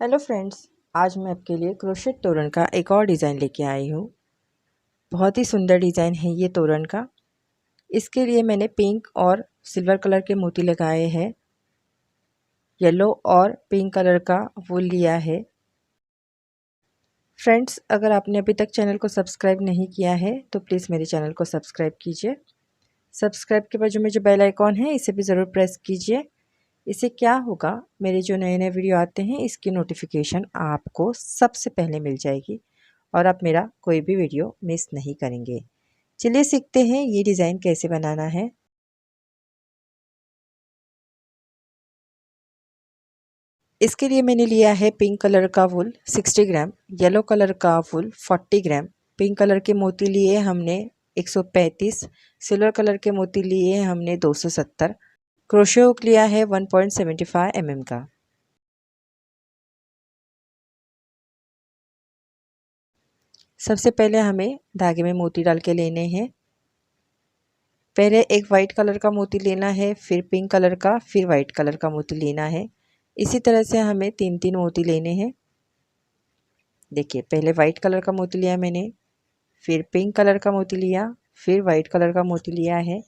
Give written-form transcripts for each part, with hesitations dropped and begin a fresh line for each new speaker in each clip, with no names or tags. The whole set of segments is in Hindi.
हेलो फ्रेंड्स, आज मैं आपके लिए क्रोशेट तोरण का एक और डिज़ाइन लेके आई हूँ। बहुत ही सुंदर डिज़ाइन है ये तोरण का। इसके लिए मैंने पिंक और सिल्वर कलर के मोती लगाए हैं। येलो और पिंक कलर का वूल लिया है। फ्रेंड्स, अगर आपने अभी तक चैनल को सब्सक्राइब नहीं किया है तो प्लीज़ मेरे चैनल को सब्सक्राइब कीजिए। सब्सक्राइब के बाजू में जो बेल आइकॉन है इसे भी ज़रूर प्रेस कीजिए। इससे क्या होगा, मेरे जो नए नए वीडियो आते हैं इसकी नोटिफिकेशन आपको सबसे पहले मिल जाएगी और आप मेरा कोई भी वीडियो मिस नहीं करेंगे। चलिए सीखते हैं ये डिज़ाइन कैसे बनाना है। इसके लिए मैंने लिया है पिंक कलर का वूल 60 ग्राम, येलो कलर का वूल 40 ग्राम, पिंक कलर के मोती लिए हमने 135, सिल्वर कलर के मोती लिए हमने 270, क्रोशे हुक लिया है 1.75 mm का। सबसे पहले हमें धागे में मोती डाल के लेने हैं। पहले एक वाइट कलर का मोती लेना है, फिर पिंक कलर का, फिर वाइट कलर का मोती लेना है। इसी तरह से हमें तीन तीन मोती लेने हैं। देखिए, पहले वाइट कलर का मोती लिया मैंने, फिर पिंक कलर का मोती लिया, फिर वाइट कलर का मोती लिया है।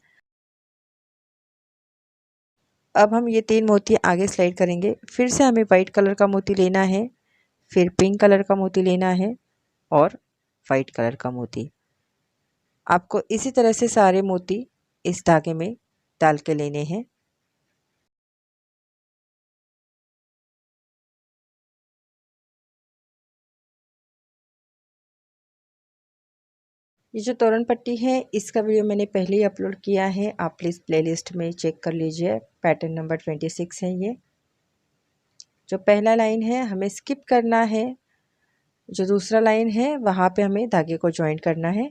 अब हम ये तीन मोती आगे स्लाइड करेंगे। फिर से हमें वाइट कलर का मोती लेना है, फिर पिंक कलर का मोती लेना है और वाइट कलर का मोती। आपको इसी तरह से सारे मोती इस धागे में डाल के लेने हैं। ये जो तोरण पट्टी है इसका वीडियो मैंने पहले ही अपलोड किया है, आप प्लीज़ प्लेलिस्ट में चेक कर लीजिए। पैटर्न नंबर 26 है ये। जो पहला लाइन है हमें स्किप करना है, जो दूसरा लाइन है वहाँ पे हमें धागे को ज्वाइन करना है।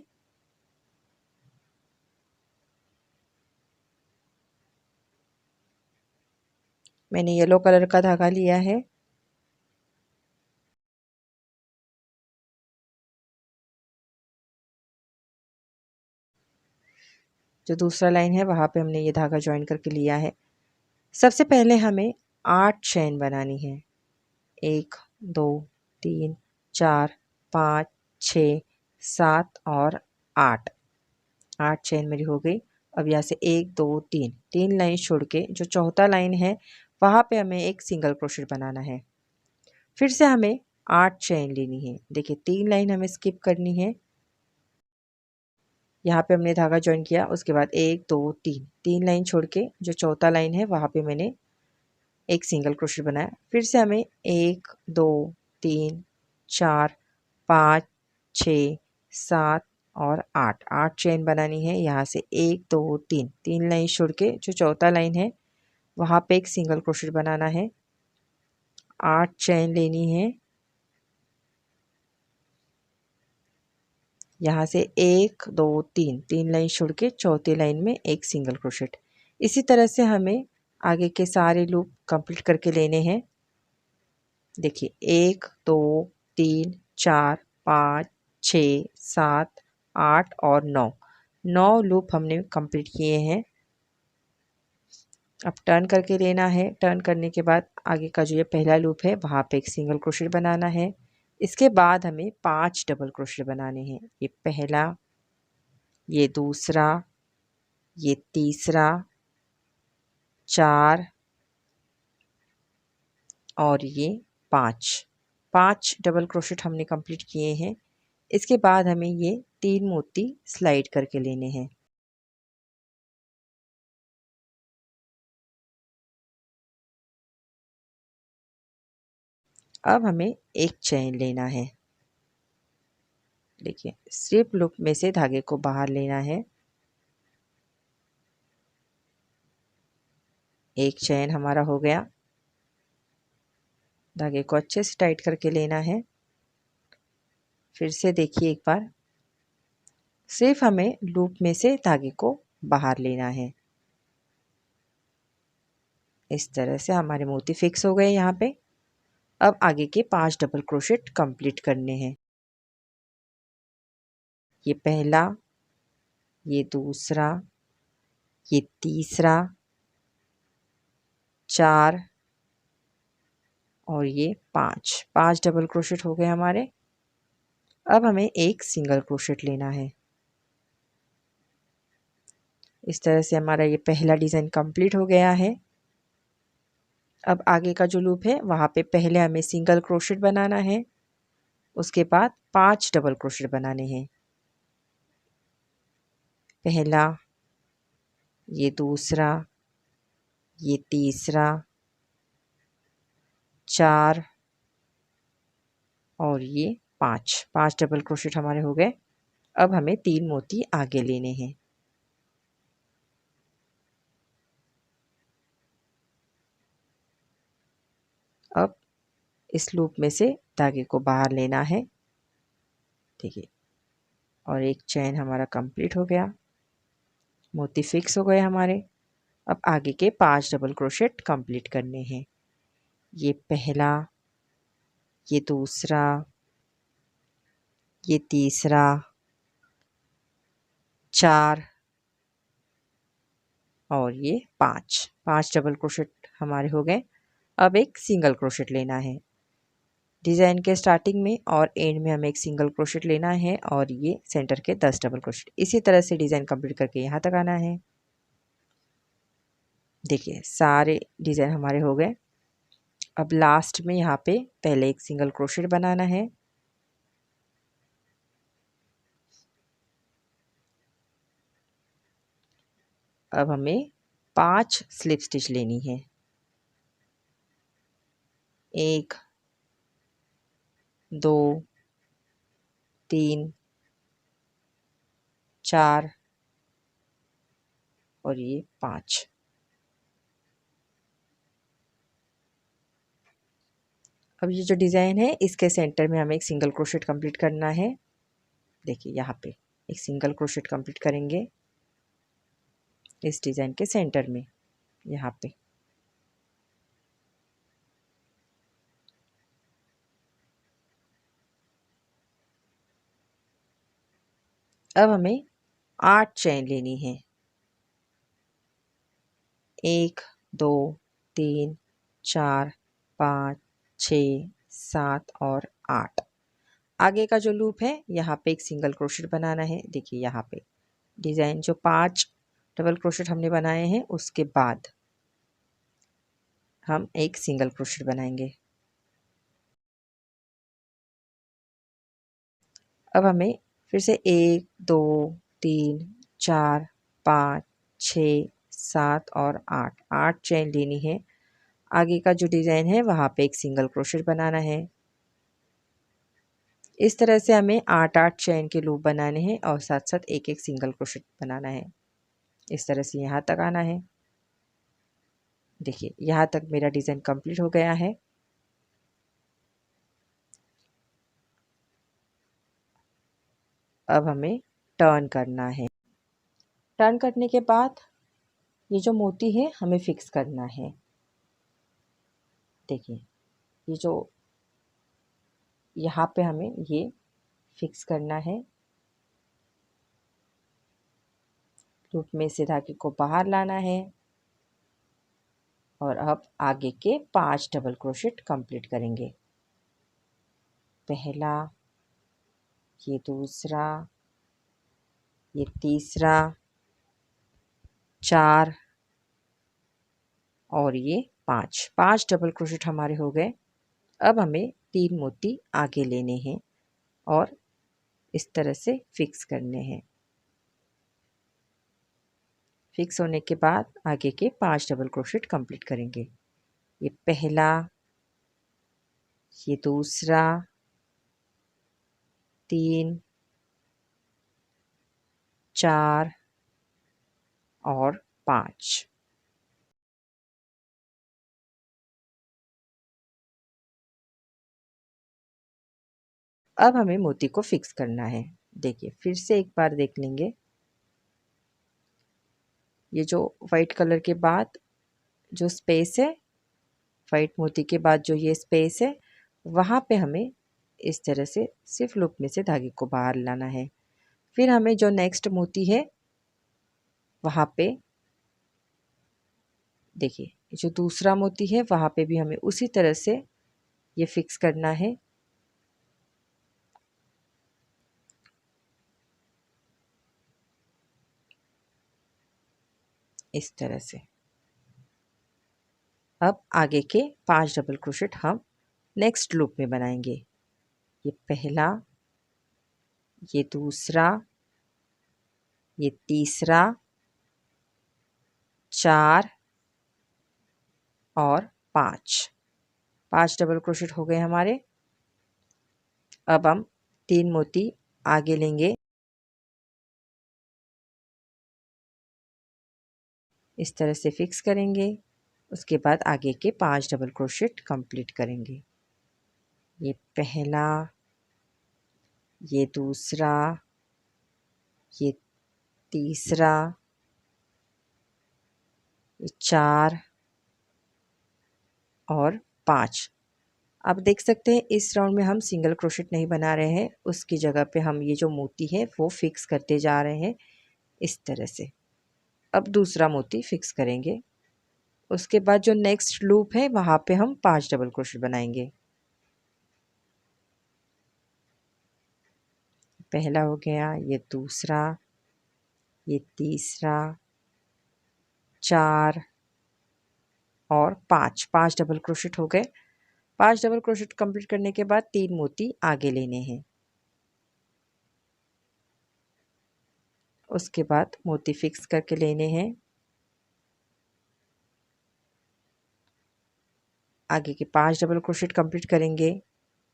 मैंने येलो कलर का धागा लिया है। जो दूसरा लाइन है वहाँ पे हमने ये धागा ज्वाइन करके लिया है। सबसे पहले हमें 8 चेन बनानी है। 1 2 3 4 5 6 7 और 8। 8 चेन मेरी हो गई। अब यहाँ से 1 2 3 3 लाइन छोड़ के जो चौथा लाइन है वहाँ पे हमें एक सिंगल क्रोशेट बनाना है। फिर से हमें 8 चेन लेनी है। देखिए, 3 लाइन हमें स्किप करनी है। यहाँ पे हमने धागा ज्वाइन किया, उसके बाद 1 2 3 3 लाइन छोड़ के जो चौथा लाइन है वहाँ पे मैंने एक सिंगल क्रोशेट बनाया। फिर से हमें 1 2 3 4 5 6 7 और 8 8 चेन बनानी है। यहाँ से 1 2 3 3 लाइन छोड़ के जो चौथा लाइन है वहाँ पे एक सिंगल क्रोशेट बनाना है। 8 चेन लेनी है। यहाँ से 1 2 3 3 लाइन छोड़ के चौथी लाइन में एक सिंगल क्रोशेट। इसी तरह से हमें आगे के सारे लूप कंप्लीट करके लेने हैं। देखिए, 1 2 3 4 5 6 7 8 और 9 9 लूप हमने कंप्लीट किए हैं। अब टर्न करके लेना है। टर्न करने के बाद आगे का जो ये पहला लूप है वहाँ पे एक सिंगल क्रोशेट बनाना है। इसके बाद हमें 5 डबल क्रोशेट बनाने हैं। ये पहला, ये दूसरा, ये तीसरा, 4 और ये 5। 5 डबल क्रोशेट हमने कंप्लीट किए हैं। इसके बाद हमें ये 3 मोती स्लाइड करके लेने हैं। अब हमें एक चेन लेना है। देखिए, स्लिप लूप में से धागे को बाहर लेना है। एक चेन हमारा हो गया। धागे को अच्छे से टाइट करके लेना है। फिर से देखिए एक बार, सिर्फ हमें लूप में से धागे को बाहर लेना है। इस तरह से हमारे मोती फिक्स हो गए यहाँ पे। अब आगे के 5 डबल क्रोशेट कंप्लीट करने हैं। ये पहला, ये दूसरा, ये तीसरा, 4 और ये 5 डबल क्रोशेट हो गए हमारे। अब हमें एक सिंगल क्रोशेट लेना है। इस तरह से हमारा ये पहला डिज़ाइन कंप्लीट हो गया है। अब आगे का जो लूप है वहाँ पे पहले हमें सिंगल क्रोशेट बनाना है, उसके बाद 5 डबल क्रोशेट बनाने हैं। पहला, ये दूसरा, ये तीसरा, 4 और ये 5 डबल क्रोशेट हमारे हो गए। अब हमें 3 मोती आगे लेने हैं। अब इस लूप में से धागे को बाहर लेना है, देखिए, और एक चेन हमारा कंप्लीट हो गया, मोती फिक्स हो गए हमारे। अब आगे के 5 डबल क्रोशेट कंप्लीट करने हैं। ये पहला, ये दूसरा, ये तीसरा, 4 और ये 5 डबल क्रोशेट हमारे हो गए। अब एक सिंगल क्रोशेट लेना है। डिज़ाइन के स्टार्टिंग में और एंड में हमें एक सिंगल क्रोशेट लेना है और ये सेंटर के 10 डबल क्रोशेट। इसी तरह से डिज़ाइन कंप्लीट करके यहाँ तक आना है। देखिए सारे डिज़ाइन हमारे हो गए। अब लास्ट में यहाँ पे पहले एक सिंगल क्रोशेट बनाना है, अब हमें 5 स्लिप स्टिच लेनी है। 1 2 3 4 और ये 5। अब ये जो डिज़ाइन है इसके सेंटर में हमें एक सिंगल क्रोशेट कंप्लीट करना है। देखिए यहाँ पे एक सिंगल क्रोशेट कंप्लीट करेंगे इस डिज़ाइन के सेंटर में, यहाँ पे। अब हमें 8 चेन लेनी है। 1 2 3 4 5 6 7 और 8। आगे का जो लूप है यहाँ पे एक सिंगल क्रोशेट बनाना है। देखिए यहाँ पे डिज़ाइन जो 5 डबल क्रोशेट हमने बनाए हैं उसके बाद हम एक सिंगल क्रोशेट बनाएंगे। अब हमें फिर से 1 2 3 4 5 6 7 और 8 चेन लेनी है। आगे का जो डिज़ाइन है वहाँ पे एक सिंगल क्रोशेट बनाना है। इस तरह से हमें 8 चेन के लूप बनाने हैं और साथ साथ एक एक सिंगल क्रोशेट बनाना है। इस तरह से यहाँ तक आना है। देखिए यहाँ तक मेरा डिज़ाइन कंप्लीट हो गया है। अब हमें टर्न करना है। टर्न करने के बाद ये जो मोती है हमें फिक्स करना है। देखिए ये जो यहाँ पे हमें ये फिक्स करना है। लूप में से धागे को बाहर लाना है और अब आगे के 5 डबल क्रोशेट कंप्लीट करेंगे। पहला, ये दूसरा, ये तीसरा, 4 और ये 5 डबल क्रोशेट हमारे हो गए। अब हमें 3 मोती आगे लेने हैं और इस तरह से फिक्स करने हैं। फिक्स होने के बाद आगे के 5 डबल क्रोशेट कंप्लीट करेंगे। ये पहला, ये दूसरा, 3 4 और 5। अब हमें मोती को फिक्स करना है। देखिए फिर से एक बार देख लेंगे। ये जो वाइट कलर के बाद जो स्पेस है, वाइट मोती के बाद जो ये स्पेस है, वहाँ पे हमें इस तरह से सिर्फ लूप में से धागे को बाहर लाना है। फिर हमें जो नेक्स्ट मोती है वहाँ पे देखिए जो दूसरा मोती है वहाँ पे भी हमें उसी तरह से ये फिक्स करना है। इस तरह से। अब आगे के 5 डबल क्रोशेट हम नेक्स्ट लूप में बनाएंगे। ये पहला, ये दूसरा, ये तीसरा, 4 और 5 डबल क्रोशेट हो गए हमारे। अब हम 3 मोती आगे लेंगे, इस तरह से फिक्स करेंगे। उसके बाद आगे के 5 डबल क्रोशेट कंप्लीट करेंगे। ये पहला, ये दूसरा, ये तीसरा, ये 4 और 5। आप देख सकते हैं इस राउंड में हम सिंगल क्रोशेट नहीं बना रहे हैं, उसकी जगह पे हम ये जो मोती है वो फिक्स करते जा रहे हैं इस तरह से। अब दूसरा मोती फिक्स करेंगे। उसके बाद जो नेक्स्ट लूप है वहाँ पे हम 5 डबल क्रोशेट बनाएंगे। पहला हो गया, ये दूसरा, ये तीसरा, 4 और 5 डबल क्रोशेट हो गए। 5 डबल क्रोशेट कंप्लीट करने के बाद 3 मोती आगे लेने हैं। उसके बाद मोती फिक्स करके लेने हैं। आगे के 5 डबल क्रोशेट कंप्लीट करेंगे।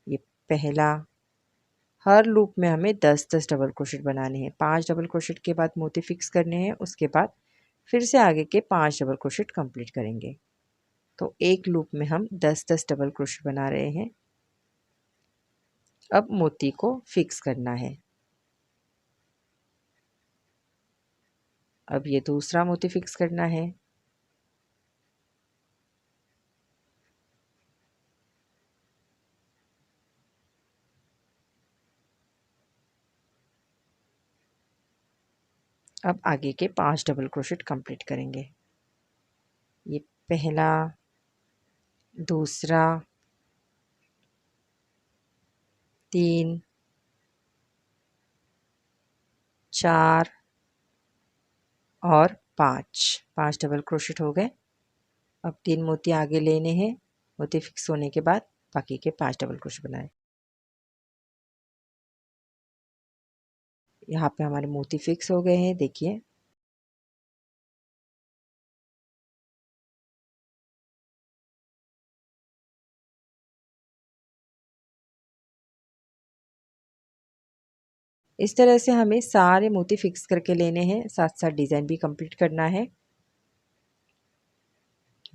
ये पहला, हर लूप में हमें 10-10 डबल क्रोशेट बनाने हैं। 5 डबल क्रोशेट के बाद मोती फिक्स करने हैं। उसके बाद फिर से आगे के 5 डबल क्रोशेट कंप्लीट करेंगे। तो एक लूप में हम 10-10 डबल क्रोशेट बना रहे हैं। अब मोती को फिक्स करना है। अब ये दूसरा मोती फिक्स करना है। अब आगे के 5 डबल क्रोशेट कंप्लीट करेंगे। ये पहला, दूसरा, 3, 4 और 5 डबल क्रोशेट हो गए। अब 3 मोती आगे लेने हैं। मोती फिक्स होने के बाद बाकी के 5 डबल क्रोशेट बनाए। यहाँ पे हमारे मोती फिक्स हो गए हैं, देखिए। इस तरह से हमें सारे मोती फिक्स करके लेने हैं, साथ साथ डिज़ाइन भी कंप्लीट करना है।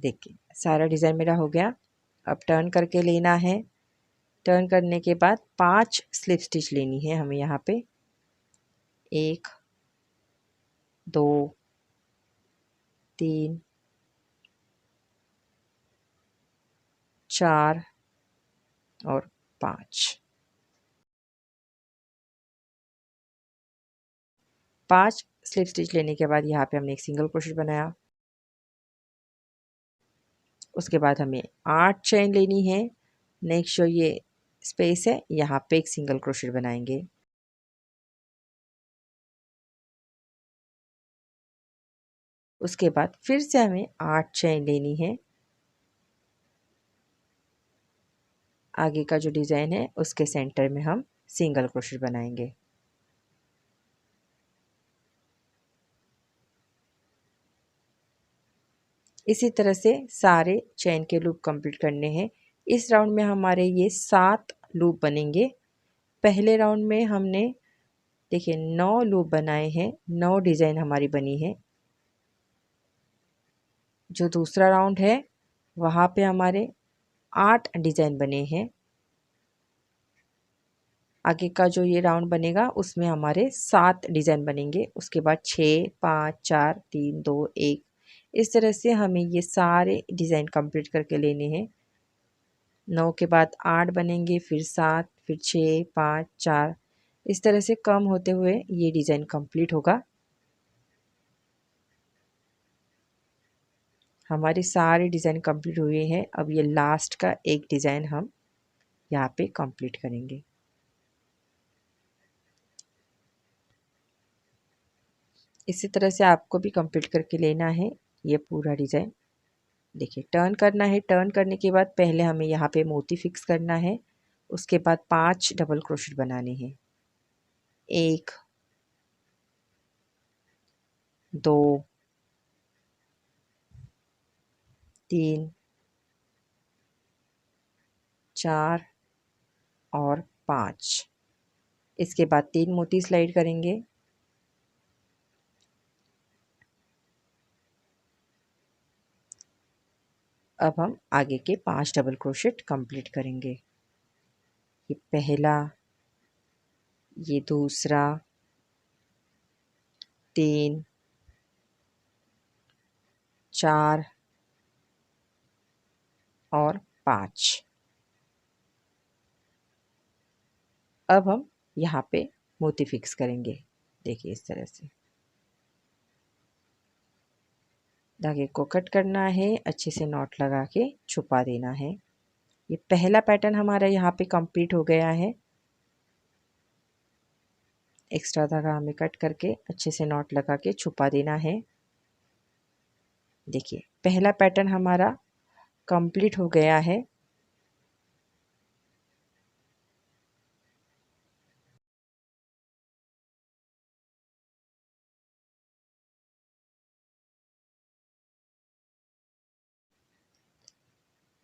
देखिए सारा डिज़ाइन मेरा हो गया। अब टर्न करके लेना है। टर्न करने के बाद 5 स्लिप स्टिच लेनी है हमें यहाँ पे। 1, 2, 3, 4 और 5। 5 स्लिप स्टिच लेने के बाद यहाँ पे हमने एक सिंगल क्रोशेट बनाया। उसके बाद हमें 8 चेन लेनी है। नेक्स्ट जो ये स्पेस है यहाँ पे एक सिंगल क्रोशेट बनाएंगे। उसके बाद फिर से हमें 8 चेन लेनी है। आगे का जो डिज़ाइन है उसके सेंटर में हम सिंगल क्रोशेट बनाएंगे। इसी तरह से सारे चेन के लूप कंप्लीट करने हैं। इस राउंड में हमारे ये 7 लूप बनेंगे। पहले राउंड में हमने देखिए 9 लूप बनाए हैं, 9 डिज़ाइन हमारी बनी है। जो दूसरा राउंड है वहाँ पे हमारे 8 डिज़ाइन बने हैं। आगे का जो ये राउंड बनेगा उसमें हमारे 7 डिज़ाइन बनेंगे। उसके बाद 6, 5, 4, 3, 2, 1 इस तरह से हमें ये सारे डिज़ाइन कंप्लीट करके लेने हैं। 9 के बाद 8 बनेंगे, फिर 7, फिर 6, 5, 4 इस तरह से कम होते हुए ये डिज़ाइन कंप्लीट होगा। हमारे सारे डिज़ाइन कंप्लीट हुए हैं। अब ये लास्ट का एक डिज़ाइन हम यहाँ पे कंप्लीट करेंगे। इसी तरह से आपको भी कंप्लीट करके लेना है ये पूरा डिज़ाइन। देखिए टर्न करना है, टर्न करने के बाद पहले हमें यहाँ पे मोती फिक्स करना है, उसके बाद 5 डबल क्रोशेट बनाने हैं। 1 2 3 4 और 5। इसके बाद 3 मोती स्लाइड करेंगे। अब हम आगे के 5 डबल क्रोशेट कंप्लीट करेंगे। ये पहला, ये दूसरा, 3 4 और 5। अब हम यहाँ पे मोती फिक्स करेंगे। देखिए इस तरह से धागे को कट करना है, अच्छे से नॉट लगा के छुपा देना है। ये पहला पैटर्न हमारा यहाँ पे कंप्लीट हो गया है। एक्स्ट्रा धागा हमें कट करके अच्छे से नॉट लगा के छुपा देना है। देखिए पहला पैटर्न हमारा कंप्लीट हो गया है।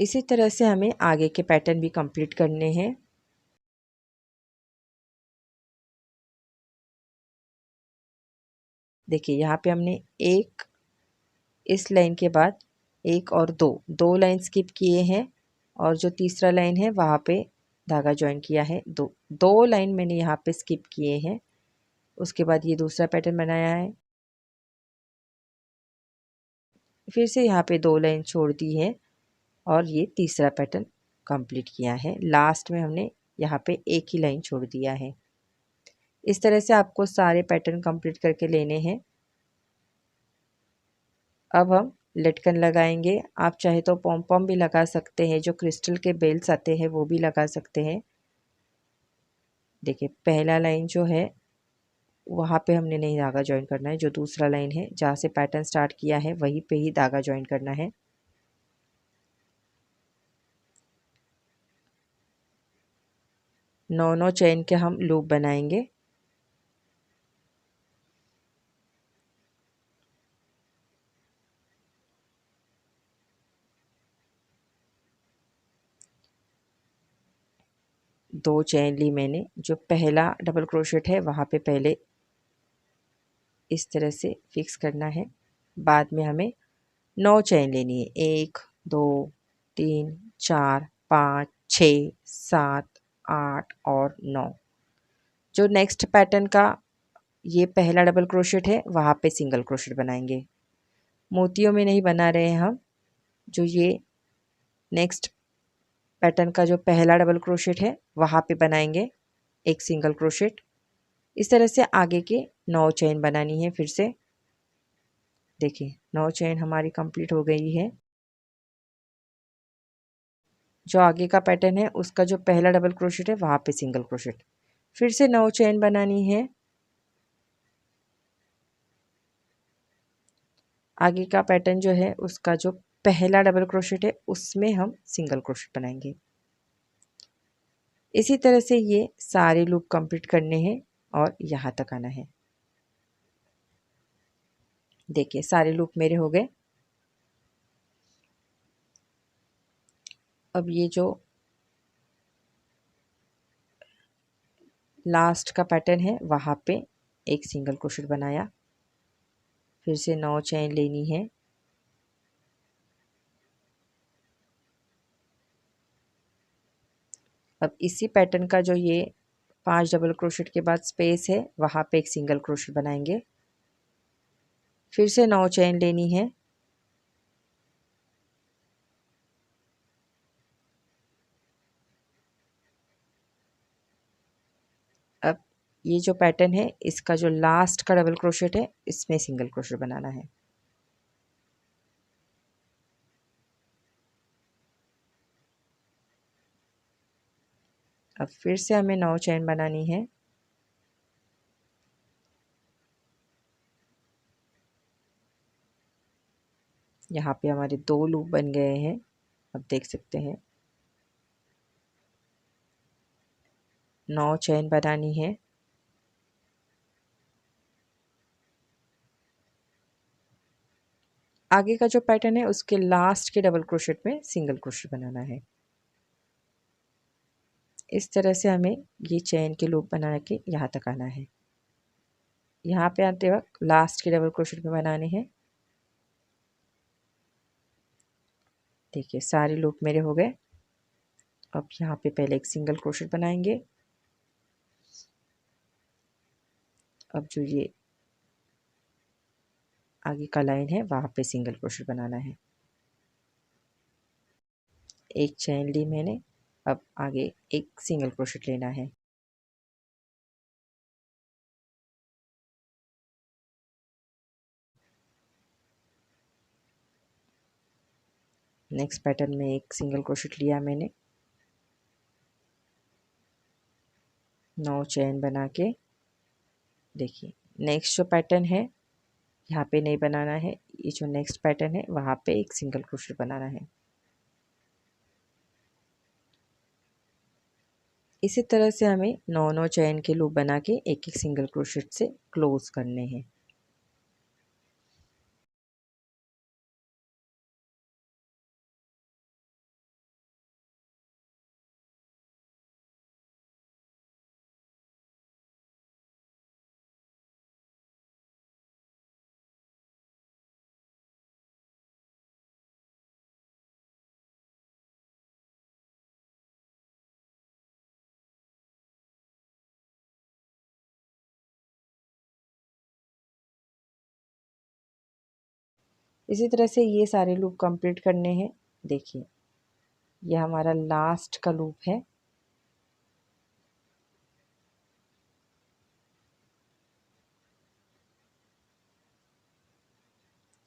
इसी तरह से हमें आगे के पैटर्न भी कंप्लीट करने हैं। देखिए यहाँ पे हमने एक, इस लाइन के बाद एक और दो लाइन स्किप किए हैं और जो तीसरा लाइन है वहाँ पे धागा ज्वाइन किया है। दो लाइन मैंने यहाँ पे स्किप किए हैं। उसके बाद ये दूसरा पैटर्न बनाया है, फिर से यहाँ पे 2 लाइन छोड़ दी है और ये तीसरा पैटर्न कंप्लीट किया है। लास्ट में हमने यहाँ पे एक ही लाइन छोड़ दिया है। इस तरह से आपको सारे पैटर्न कंप्लीट करके लेने हैं। अब हम लटकन लगाएंगे। आप चाहे तो पॉम पॉम भी लगा सकते हैं, जो क्रिस्टल के बेल्स आते हैं वो भी लगा सकते हैं। देखिए पहला लाइन जो है वहाँ पे हमने नहीं धागा ज्वाइन करना है, जो दूसरा लाइन है जहाँ से पैटर्न स्टार्ट किया है वहीं पे ही धागा ज्वाइन करना है। नौ चेन के हम लूप बनाएंगे। दो चेन ली मैंने। जो पहला डबल क्रोशेट है वहाँ पे पहले इस तरह से फिक्स करना है। बाद में हमें 9 चेन लेनी है। 1 2 3 4 5 6 7 8 और 9। जो नेक्स्ट पैटर्न का ये पहला डबल क्रोशेट है वहाँ पे सिंगल क्रोशेट बनाएंगे। मोतियों में नहीं बना रहे हैं हम। जो ये नेक्स्ट पैटर्न का जो पहला डबल क्रोशेट है वहाँ पे बनाएंगे एक सिंगल क्रोशेट। इस तरह से आगे के 9 चेन बनानी है। फिर से देखिए 9 चेन हमारी कंप्लीट हो गई है। जो आगे का पैटर्न है उसका जो पहला डबल क्रोशेट है वहाँ पे सिंगल क्रोशेट। फिर से 9 चेन बनानी है। आगे का पैटर्न जो है उसका जो पहला डबल क्रोशेट है उसमें हम सिंगल क्रोशेट बनाएंगे। इसी तरह से ये सारे लूप कंप्लीट करने हैं और यहाँ तक आना है। देखिए सारे लूप मेरे हो गए। अब ये जो लास्ट का पैटर्न है वहाँ पे एक सिंगल क्रोशेट बनाया। फिर से 9 चेन लेनी है। अब इसी पैटर्न का जो ये 5 डबल क्रोशेट के बाद स्पेस है वहाँ पे एक सिंगल क्रोशेट बनाएंगे। फिर से 9 चेन लेनी है। अब ये जो पैटर्न है इसका जो लास्ट का डबल क्रोशेट है इसमें सिंगल क्रोशेट बनाना है। अब फिर से हमें 9 चेन बनानी है। यहाँ पे हमारे 2 लूप बन गए हैं, आप देख सकते हैं। 9 चेन बनानी है। आगे का जो पैटर्न है उसके लास्ट के डबल क्रोशेट में सिंगल क्रोशेट बनाना है। इस तरह से हमें ये चेन के लूप बना के यहाँ तक आना है। यहाँ पे आते वक्त लास्ट के डबल क्रोशेट में बनाने हैं। देखिए सारे लूप मेरे हो गए। अब यहाँ पे पहले एक सिंगल क्रोशेट बनाएंगे। अब जो ये आगे का लाइन है वहाँ पे सिंगल क्रोशेट बनाना है। एक चेन ली मैंने, अब आगे एक सिंगल क्रोशेट लेना है। नेक्स्ट पैटर्न में एक सिंगल क्रोशेट लिया मैंने, 9 चेन बना के देखिए नेक्स्ट जो पैटर्न है यहाँ पे नहीं बनाना है। ये जो नेक्स्ट पैटर्न है वहाँ पे एक सिंगल क्रोशेट बनाना है। इसी तरह से हमें 9 चेन के लूप बना के एक एक सिंगल क्रोशेट से क्लोज करने हैं। इसी तरह से ये सारे लूप कंप्लीट करने हैं। देखिए ये हमारा लास्ट का लूप है।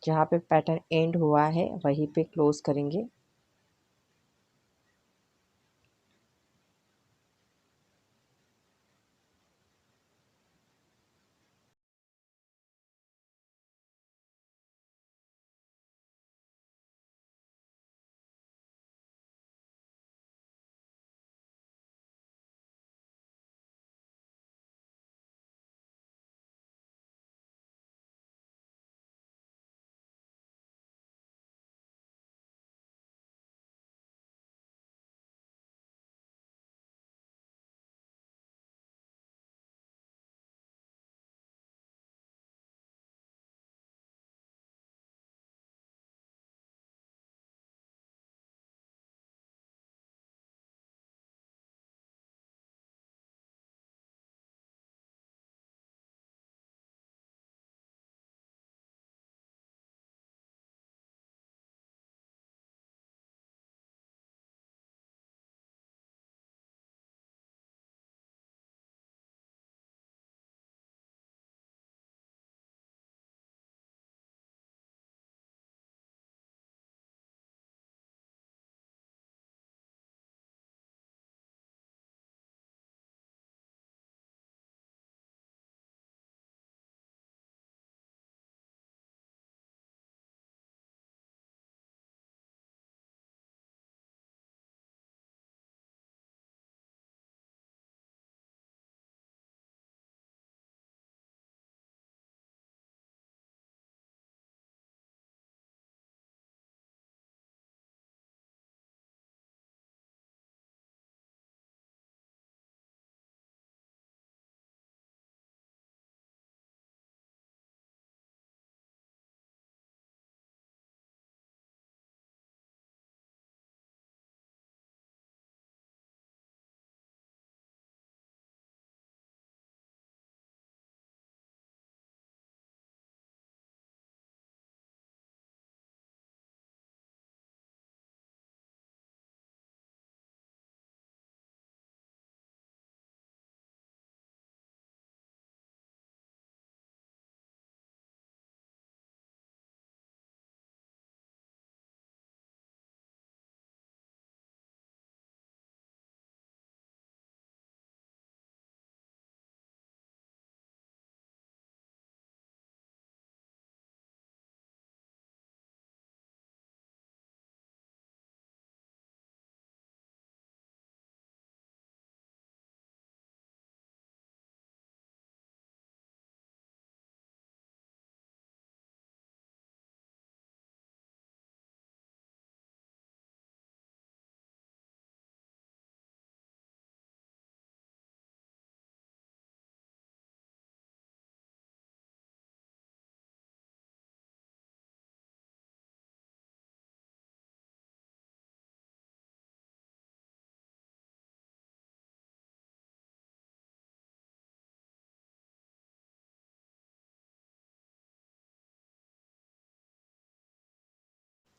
जहाँ पे पैटर्न एंड हुआ है वहीं पे क्लोज करेंगे।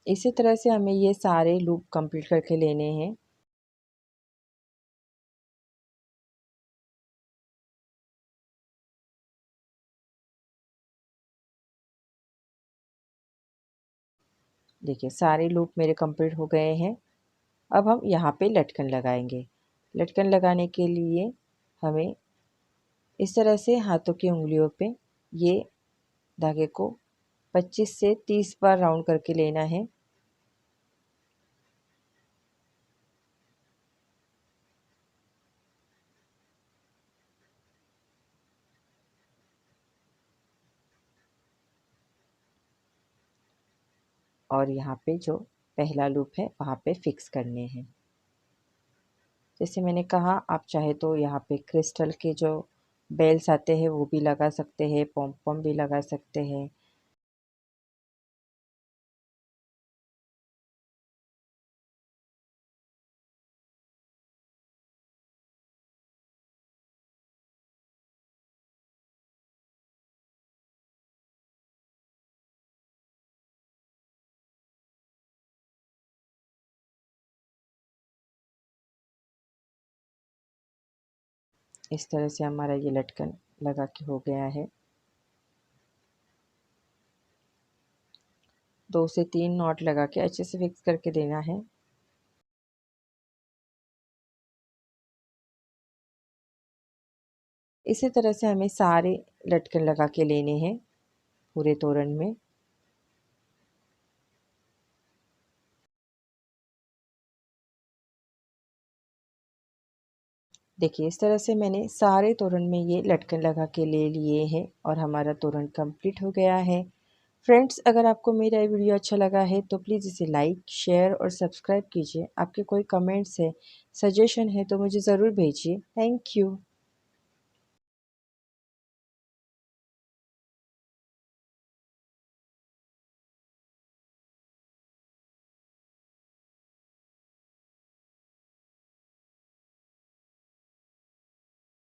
इसी तरह से हमें ये सारे लूप कंप्लीट करके लेने हैं। देखिए सारे लूप मेरे कंप्लीट हो गए हैं। अब हम यहाँ पे लटकन लगाएंगे। लटकन लगाने के लिए हमें इस तरह से हाथों की उंगलियों पे ये धागे को 25 से 30 बार राउंड करके लेना है। और यहाँ पे जो पहला लूप है वहाँ पे फिक्स करने हैं। जैसे मैंने कहा आप चाहे तो यहाँ पे क्रिस्टल के जो बेल्स आते हैं वो भी लगा सकते हैं, पॉम पॉम भी लगा सकते हैं। इस तरह से हमारा ये लटकन लगा के हो गया है। 2 से 3 नॉट लगा के अच्छे से फिक्स करके देना है। इसी तरह से हमें सारे लटकन लगा के लेने हैं पूरे तोरण में। देखिए इस तरह से मैंने सारे तोरण में ये लटकन लगा के ले लिए हैं और हमारा तोरण कंप्लीट हो गया है। फ्रेंड्स अगर आपको मेरा ये वीडियो अच्छा लगा है तो प्लीज़ इसे लाइक शेयर और सब्सक्राइब कीजिए। आपके कोई कमेंट्स है, सजेशन है तो मुझे ज़रूर भेजिए। Thank you.